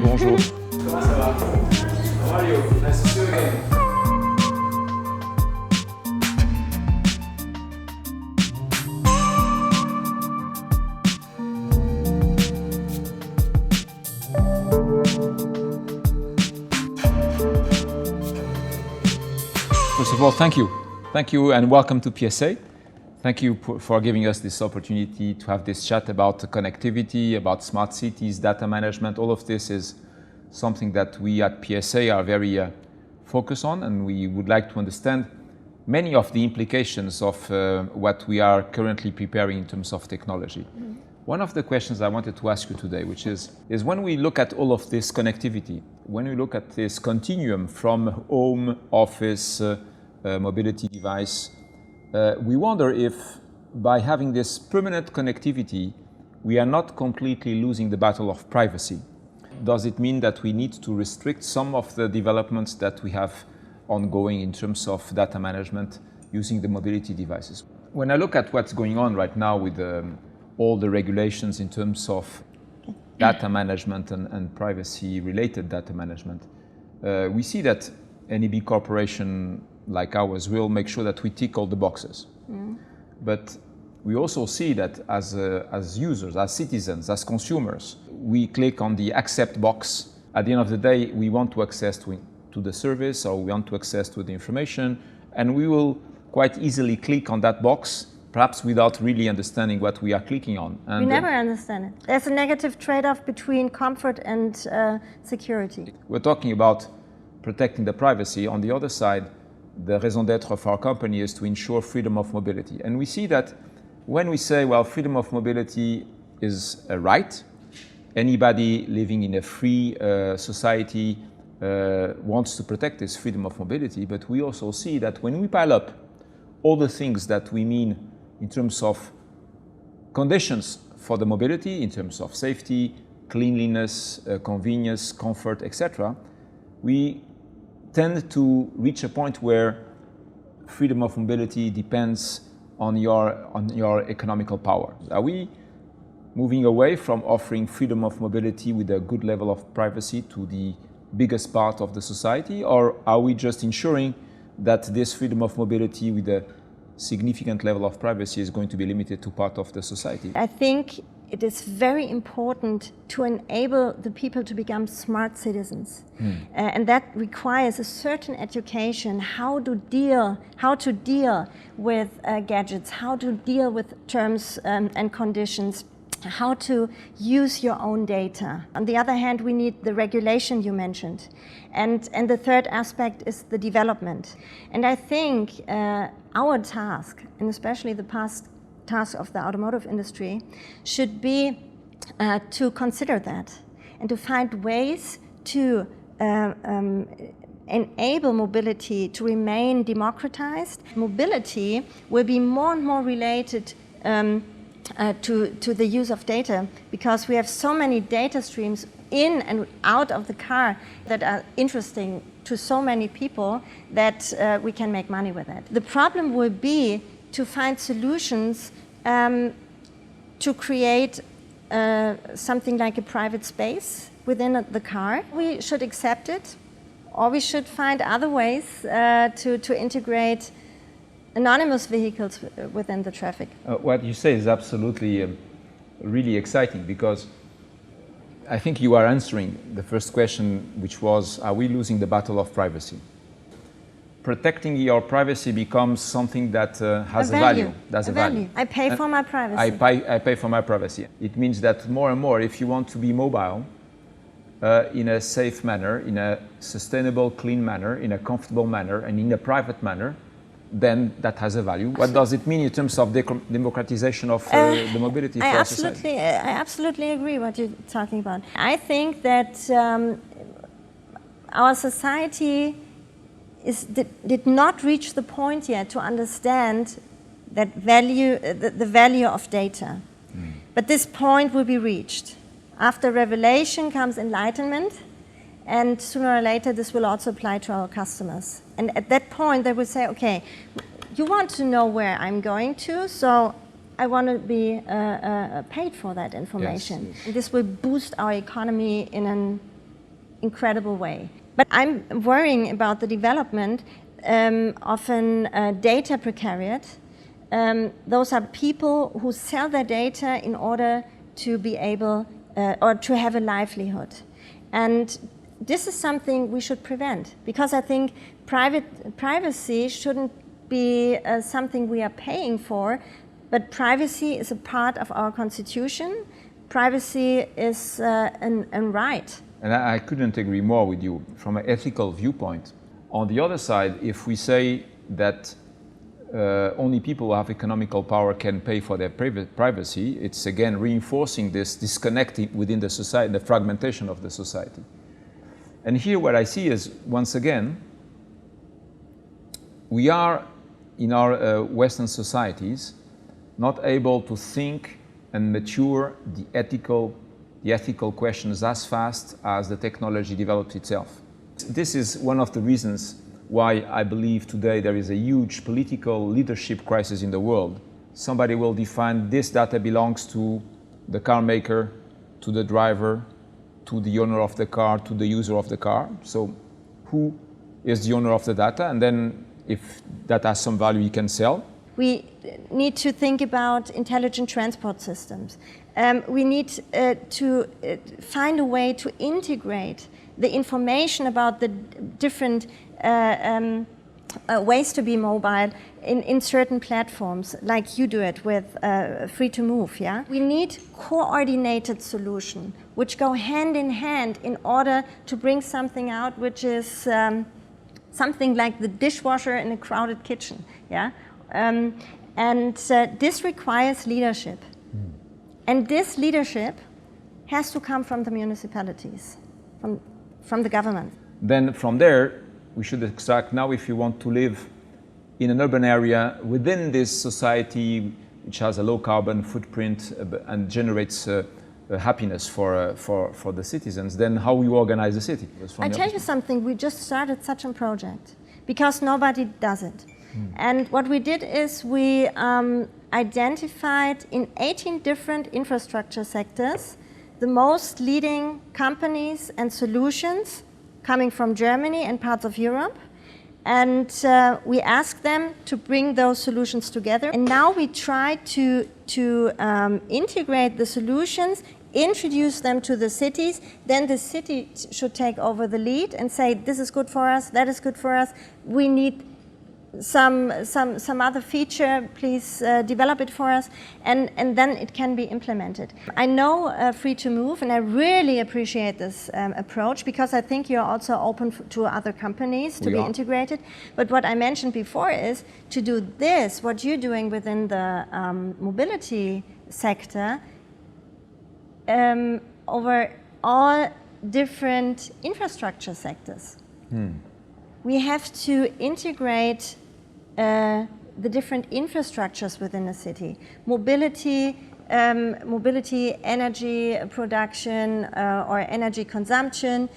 Bonjour. Comment ça va? How are you? Nice to see you again. First of all, thank you. Thank you and welcome to PSA. Thank you for giving us this opportunity to have this chat about connectivity, about smart cities, data management. All of this is something that we at PSA are very focused on, and we would like to understand many of the implications of what we are currently preparing in terms of technology. One of the questions I wanted to ask you today, which is when we look at all of this connectivity, when we look at this continuum from home, office, mobility device, we wonder if by having this permanent connectivity, we are not completely losing the battle of privacy. Does it mean that we need to restrict some of the developments that we have ongoing in terms of data management using the mobility devices? When I look at what's going on right now with all the regulations in terms of data management and privacy-related data management, we see that any big corporation like ours will make sure that we tick all the boxes. But we also see that as users, as citizens, as consumers, we click on the accept box. At the end of the day, we want to access to the service, or we want to access to the information, and we will quite easily click on that box, perhaps without really understanding what we are clicking on. And we never understand it. There's a negative trade-off between comfort and security. We're talking about protecting the privacy. On the other side, the raison d'être of our company is to ensure freedom of mobility. And we see that when we say, well, freedom of mobility is a right, anybody living in a free society wants to protect this freedom of mobility, but we also see that when we pile up all the things that we mean in terms of conditions for the mobility, in terms of safety, cleanliness, convenience, comfort, etc., we tend to reach a point where freedom of mobility depends on your economical power. Are we moving away from offering freedom of mobility with a good level of privacy to the biggest part of the society, or are we just ensuring that this freedom of mobility with a significant level of privacy is going to be limited to part of the society? I think it is very important to enable the people to become smart citizens. And that requires a certain education, how to deal with gadgets, how to deal with terms and conditions, how to use your own data. On the other hand, we need the regulation you mentioned. And the third aspect is the development. And I think our task, and especially the past task of the automotive industry, should be to consider that and to find ways to enable mobility to remain democratized. Mobility will be more and more related to the use of data, because we have so many data streams in and out of the car that are interesting to so many people that we can make money with it. The problem will be to find solutions to create something like a private space within the car. We should accept it, or we should find other ways to integrate anonymous vehicles within the traffic. What you say is absolutely really exciting, because I think you are answering the first question, which was, are we losing the battle of privacy? Protecting your privacy becomes something that has a value. That's a value. I pay for my privacy. I pay for my privacy. It means that more and more, if you want to be mobile in a safe manner, in a sustainable, clean manner, in a comfortable manner, and in a private manner, then that has a value. What does it mean in terms of democratization of the mobility for society? I absolutely agree what you're talking about. I think that our society did not reach the point yet to understand that the value of data. But this point will be reached. After revelation comes enlightenment, and sooner or later this will also apply to our customers. And at that point they will say, okay, you want to know where I'm going to, so I want to be paid for that information. Yes. This will boost our economy in an incredible way. But I'm worrying about the development of a data precariat. Those are people who sell their data in order to be able or to have a livelihood. And this is something we should prevent, because I think privacy shouldn't be something we are paying for, but privacy is a part of our constitution. Privacy is a right. And I couldn't agree more with you from an ethical viewpoint. On the other side, if we say that only people who have economical power can pay for their privacy, it's again reinforcing this disconnect within the society, the fragmentation of the society. And here what I see is, once again, we are in our Western societies not able to think and mature the ethical questions as fast as the technology develops itself. This is one of the reasons why I believe today there is a huge political leadership crisis in the world. Somebody will define this data belongs to the car maker, to the driver, to the owner of the car, to the user of the car. So who is the owner of the data? And then if that has some value, you can sell. We need to think about intelligent transport systems. We need to find a way to integrate the information about the different ways to be mobile in certain platforms, like you do it with Free to Move. Yeah, we need coordinated solutions which go hand in hand in order to bring something out which is something like the dishwasher in a crowded kitchen. Yeah, and this requires leadership, and this leadership has to come from the municipalities, from the government. Then from there, we should extract now if you want to live in an urban area within this society which has a low carbon footprint and generates happiness for the citizens, then how you organize the city. I tell you something, we just started such a project because nobody does it. And what we did is we identified in 18 different infrastructure sectors the most leading companies and solutions coming from Germany and parts of Europe. And we asked them to bring those solutions together. And now we try to integrate the solutions, introduce them to the cities. Then the city should take over the lead and say, this is good for us, that is good for us. We need some other feature, please develop it for us, and then it can be implemented. I know Free to Move, and I really appreciate this approach, because I think you're also open to other companies to be integrated. But what I mentioned before is to do this, what you're doing within the mobility sector, over all different infrastructure sectors. We have to integrate the different infrastructures within a city. Mobility, energy production or energy consumption.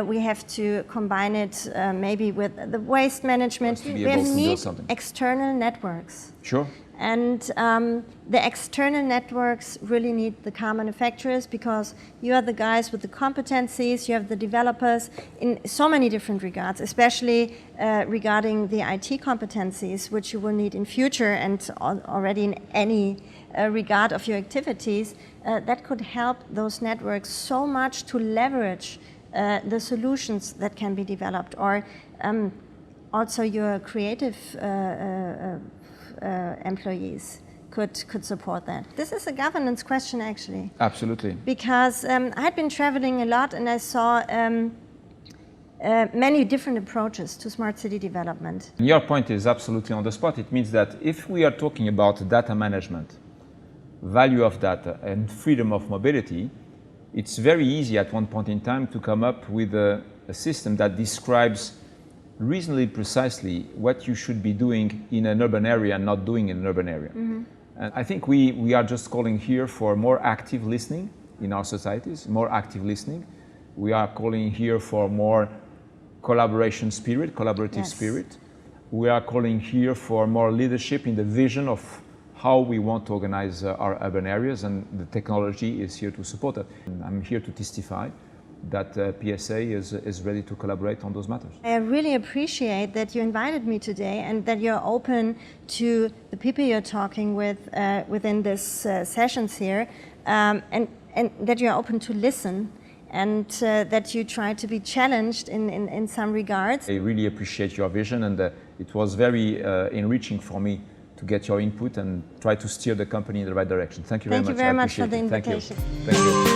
We have to combine it maybe with the waste management. We need external networks. Sure. And the external networks really need the car manufacturers, because you are the guys with the competencies, you have the developers in so many different regards, especially regarding the IT competencies, which you will need in future and already in any regard of your activities. That could help those networks so much to leverage the solutions that can be developed, or also your creative employees could support that. This is a governance question, actually. Absolutely. Because I had been traveling a lot, and I saw many different approaches to smart city development. Your point is absolutely on the spot. It means that if we are talking about data management, value of data, and freedom of mobility, it's very easy at one point in time to come up with a system that describes reasonably precisely what you should be doing in an urban area and not doing in an urban area. And I think we are just calling here for more active listening in our societies, more active listening. We are calling here for more collaboration spirit, collaborative spirit. We are calling here for more leadership in the vision of how we want to organize our urban areas, and the technology is here to support that. I'm here to testify that PSA is ready to collaborate on those matters. I really appreciate that you invited me today and that you're open to the people you're talking with within this sessions here, and that you're open to listen, and that you try to be challenged in some regards. I really appreciate your vision, and it was very enriching for me to get your input and try to steer the company in the right direction. Thank you very much. Thank you very much for the it. invitation. Thank you.